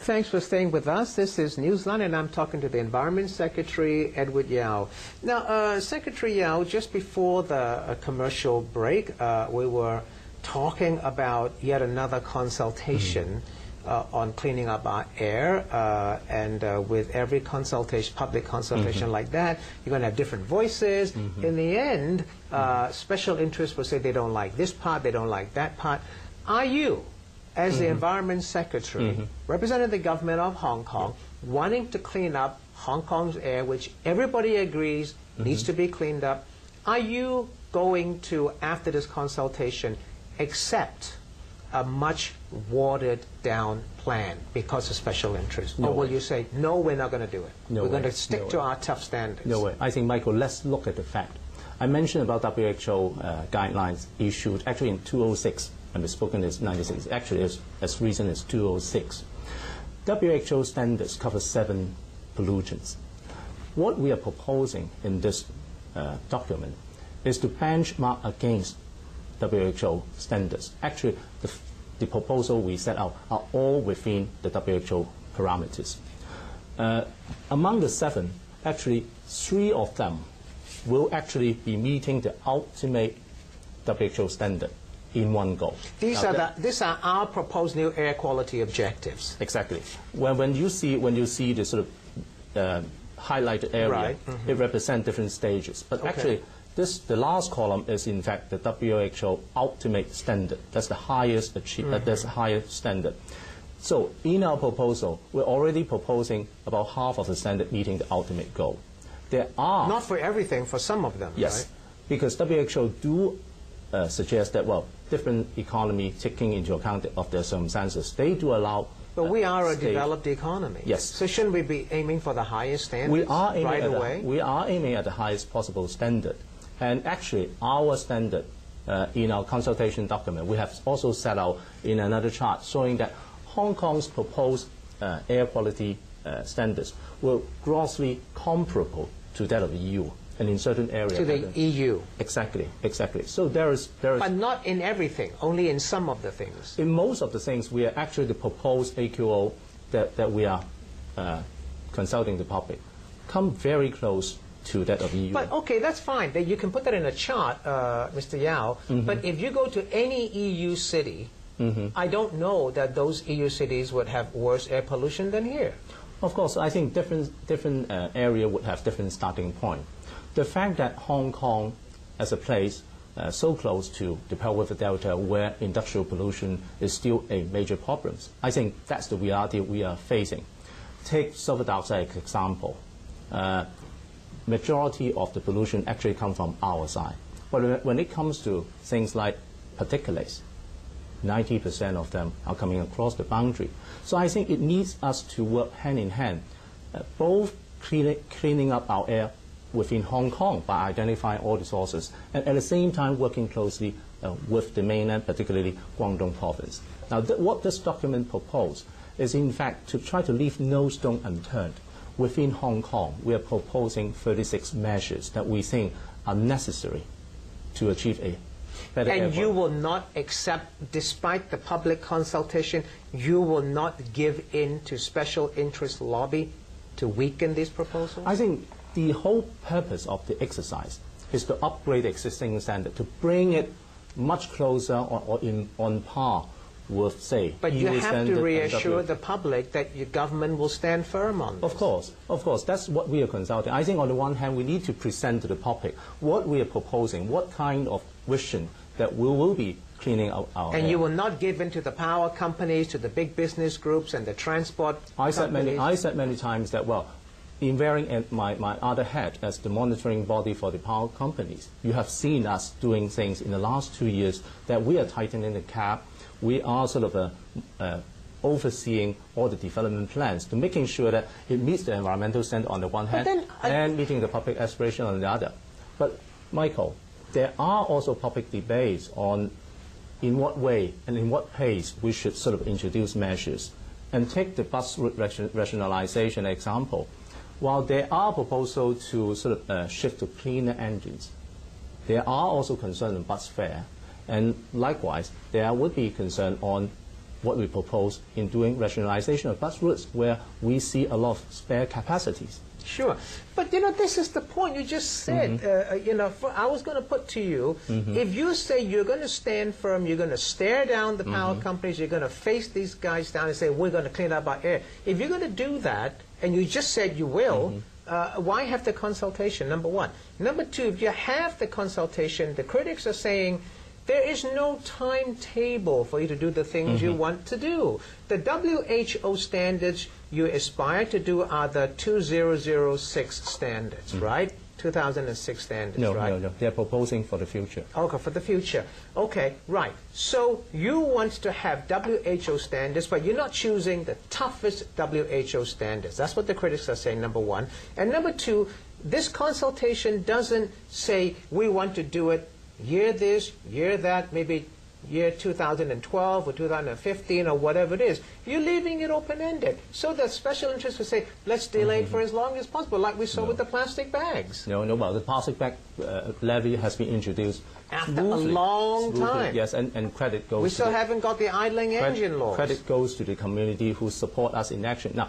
Thanks for staying with us. This is Newsline, and I'm talking to the Environment Secretary, Edward Yao. Now, Secretary Yao, just before the commercial break, we were talking about yet another consultation on cleaning up our air, and with every consultation, public consultation like that, you're going to have different voices. In the end, special interests will say they don't like this part, they don't like that part. Are you, as the Environment Secretary, representing the government of Hong Kong, wanting to clean up Hong Kong's air, which everybody agrees needs to be cleaned up, are you going to, after this consultation, accept a much watered-down plan because of special interest? No or will way. you say, no, we're not going to do it? No we're going way. to stick No to way. our tough standards. No way. I think, Michael, let's look at the fact. I mentioned about WHO guidelines issued actually in 2006, and we've spoken as 96. Actually, as recent as 2006. WHO standards cover 7 pollutants. What we are proposing in this document is to benchmark against WHO standards. Actually, the proposal we set out are all within the WHO parameters. Among the 7, actually 3 of them will actually be meeting the ultimate WHO standard in one go. These are our proposed new air quality objectives. Exactly. When you see the sort of highlighted area, Right. it represents different stages. But actually, the last column is in fact the WHO ultimate standard. That's the highest that's the highest standard. So in our proposal, we're already proposing about half of the standard meeting the ultimate goal. There are Not for everything, for some of them, yes, right? because WHO do suggest that different economy taking into account of their circumstances, they do allow. But we are a developed economy. Yes. So shouldn't we be aiming for the highest standards We are aiming right at away? we are aiming at the highest possible standard. And actually, our standard in our consultation document, we have also set out in another chart showing that Hong Kong's proposed air quality standards were grossly comparable to that of the EU, and in certain areas. To the EU. Exactly, exactly. So there is. But not in everything, only in some of the things. In most of the things, we are actually the proposed AQO that we are consulting the public come very close to that of the EU. But okay, that's fine. You can put that in a chart, Mr. Yao. But if you go to any EU city, I don't know that those EU cities would have worse air pollution than here. Of course, I think different area would have different starting point. The fact that Hong Kong, as a place so close to the Pearl River Delta, where industrial pollution is still a major problem, I think that's the reality we are facing. Take sulfur dioxide as example. Majority of the pollution actually comes from our side. But when it comes to things like particulates, 90% of them are coming across the boundary. So I think it needs us to work hand in hand, both cleaning up our air within Hong Kong by identifying all the sources, and at the same time working closely with the mainland, particularly Guangdong province. Now, what this document proposes is in fact to try to leave no stone unturned. Within Hong Kong, we are proposing 36 measures that we think are necessary to achieve a better air And you quality. will not accept, despite the public consultation, you will not give in to special interest lobby to weaken these proposals? I think the whole purpose of the exercise is to upgrade the existing standard, to bring it much closer or on par with, say, But you EU have standard to and reassure WHO. the public that your government will stand firm on this. Of course, that's what we are consulting. I think on the one hand, we need to present to the public what we are proposing, what kind of vision that we will be cleaning out our And air. you will not give in to the power companies, to the big business groups and the transport I said companies. many times that, in wearing my other hat as the monitoring body for the power companies, you have seen us doing things in the last 2 years that we are tightening the cap. We are sort of overseeing all the development plans to making sure that it meets the environmental standard on the one hand and meeting the public aspiration on the other. But, Michael, there are also public debates on in what way and in what pace we should sort of introduce measures. And take the bus route rationalization example. While there are proposals to sort of shift to cleaner engines, there are also concerns on bus fare. And likewise, there would be concern on what we propose in doing rationalization of bus routes where we see a lot of spare capacities. Sure. But, this is the point you just said. I was going to put to you, if you say you're going to stand firm, you're going to stare down the power companies, you're going to face these guys down and say, we're going to clean up our air. If you're going to do that, and you just said you will, why have the consultation, number one? Number two, if you have the consultation, the critics are saying, there is no timetable for you to do the things you want to do. The WHO standards you aspire to do are the 2006 standards, right? 2006 standards, right? No. They're proposing for the future. Okay, for the future. Okay, right. So you want to have WHO standards, but you're not choosing the toughest WHO standards. That's what the critics are saying, number one. And number two, this consultation doesn't say we want to do it year this, year that, maybe year 2012 or 2015 or whatever it is. You're leaving it open-ended. So the special interests will say, let's delay it for as long as possible, like we saw with the plastic bags. No, well, the plastic bag levy has been introduced after a long time. Yes, and credit goes We still haven't got the idling engine laws. Credit goes to the community who support us in action. Now,